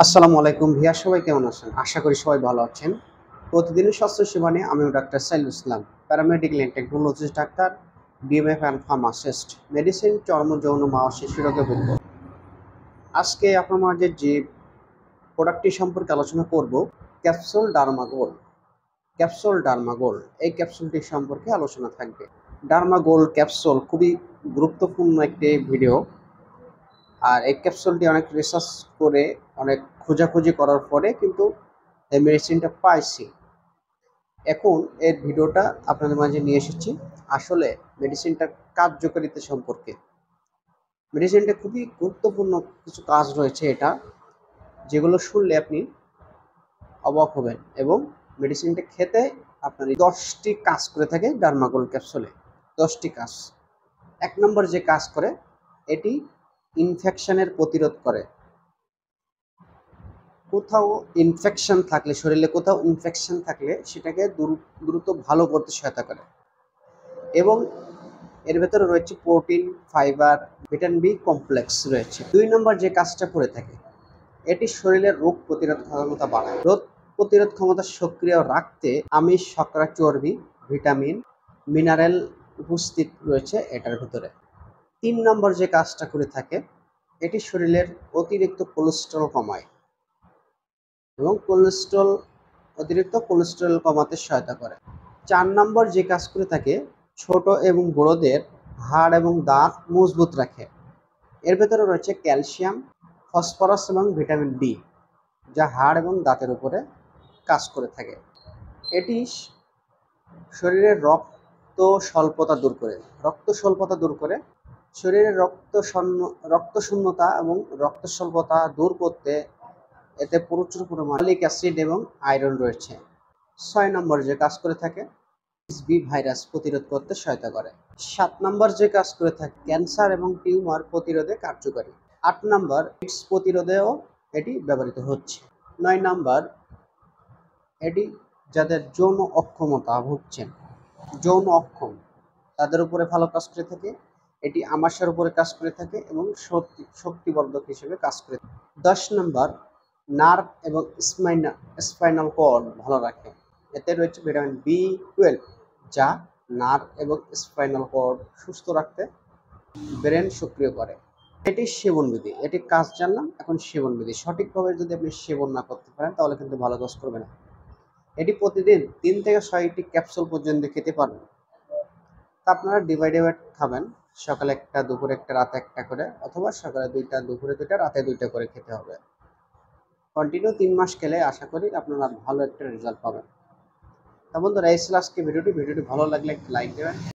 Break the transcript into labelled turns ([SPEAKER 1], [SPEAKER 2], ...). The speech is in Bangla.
[SPEAKER 1] আসসালামু আলাইকুম ভিয়া, সবাই কেমন আছেন? আশা করি সবাই ভালো আছেন। প্রতিদিনের স্বাস্থ্য সেবা নিয়ে আমি doctor Saidul Islam, paramedical and technologist doctor, DMF and pharmacist, medicine, চর্ম, যৌন, মা ও শিশু রোগে ভুগব। আজকে আপনার মাঝে যে প্রোডাক্টটি সম্পর্কে আলোচনা করব, ক্যাপসুল ডার্মাগোল। ক্যাপসুল ডার্মাগোল, এই ক্যাপসুলটি সম্পর্কে আলোচনা থাকবে। ডার্মাগোল ক্যাপসুল খুবই গুরুত্বপূর্ণ একটি ভিডিও। আর এই ক্যাপসুলটি অনেক রিসার্চ করে, অনেক খোঁজাখুঁজি করার পরে কিন্তু এই মেডিসিনটা পাইছি। এখন এর ভিডিওটা আপনাদের মাঝে নিয়ে এসেছি আসলে মেডিসিনটার কার্যকারিতা সম্পর্কে। মেডিসিনটা খুবই গুরুত্বপূর্ণ কিছু কাজ রয়েছে এটা, যেগুলো শুনলে আপনি অবাক হবেন। এবং মেডিসিনটা খেতে আপনার 10টি কাজ করে থাকে ডার্মাগোল ক্যাপসুলে। 10টি কাজ। 1 নম্বর যে কাজ করে, এটি ইনফেকশনের প্রতিরোধ করে। কোথাও ইনফেকশন থাকলে, শরীরে কোথাও ইনফেকশন থাকলে সেটাকে দ্রুত ভালো করতে সহায়তা করে। এবং এর ভেতরে রয়েছে protein, fibre, vitamin B complex রয়েছে। 2 নম্বর যে কাজটা করে থাকে, এটি শরীরের রোগ প্রতিরোধ ক্ষমতা বাড়ায়। রোগ প্রতিরোধ ক্ষমতা সক্রিয় রাখতে আমিষ, শর্করা, চর্বি, ভিটামিন, মিনারেল উপস্থিত রয়েছে এটার ভিতরে। 3 নম্বর যে কাজটা করে থাকে, এটি শরীরের অতিরিক্ত কোলেস্টেরল কমায় এবং অতিরিক্ত কোলেস্টেরল কমাতে সহায়তা করে। 4 নম্বর যে কাজ করে থাকে, ছোট এবং বড়দের হাড় এবং দাঁত মজবুত রাখে। এর ভেতরে রয়েছে ক্যালসিয়াম, ফসফরাস এবং ভিটামিন ডি, যা হাড় এবং দাঁতের উপরে কাজ করে থাকে। এটি শরীরের রক্ত স্বল্পতা দূর করে, শরীরের রক্ত শূন্যতা এবং রক্ত স্বল্পতা দূর করতে এতে প্রচুর পরিমাণে ফলিক অ্যাসিড এবং আয়রন রয়েছে। 6 নম্বর যে কাজ করে থাকে, বি ভাইরাস প্রতিরোধ করতে সহায়তা করে। 7 নম্বর যে কাজ করে থাকে, ক্যান্সার এবং টিউমার প্রতিরোধে কার্যকরী। 8 নম্বর এইডস প্রতিরোধেও এটি ব্যবহৃত হচ্ছে। 9 নম্বর, এটি যাদের যৌন অক্ষমতা ভুগছেন, যৌন অক্ষম, তাদের উপরে ভালো কাজ করে থাকে। এটি আমাশয়ের উপরে কাজ করে থাকে এবং শক্তিবর্ধক হিসেবে কাজ করে থাকে। 10 নম্বর, নার্ভ এবং স্পাইনাল কর্ড ভালো রাখে। এতে রয়েছে ভিটামিন বি12, যা নার্ভ এবং স্পাইনাল কর্ড সুস্থ রাখতে ব্রেন সক্রিয় করে। এটি সেবনবিধি, এটি কাজ জানলাম, এখন সেবনবিধি। সঠিকভাবে যদি আপনি সেবন না করতে পারেন তাহলে কিন্তু ভালো কাজ করবে না। এটি প্রতিদিন 3 থেকে 6টি ক্যাপসুল পর্যন্ত খেতে পারবেন। তা আপনারা ডিভাইডেড খাবেন, সকালে একটা, দুপুরে একটা, রাতে একটা করে, অথবা সকালে 2টা, দুপুরে 2টা, রাতে 2টা করে খেতে হবে। কন্টিনিউ 3 মাস খেলে আশা করি আপনারা ভালো একটা রেজাল্ট পাবেন। তা বন্ধুরা, এই ছিল আজকে ভিডিওটি ভালো লাগলে একটা লাইক দেবেন।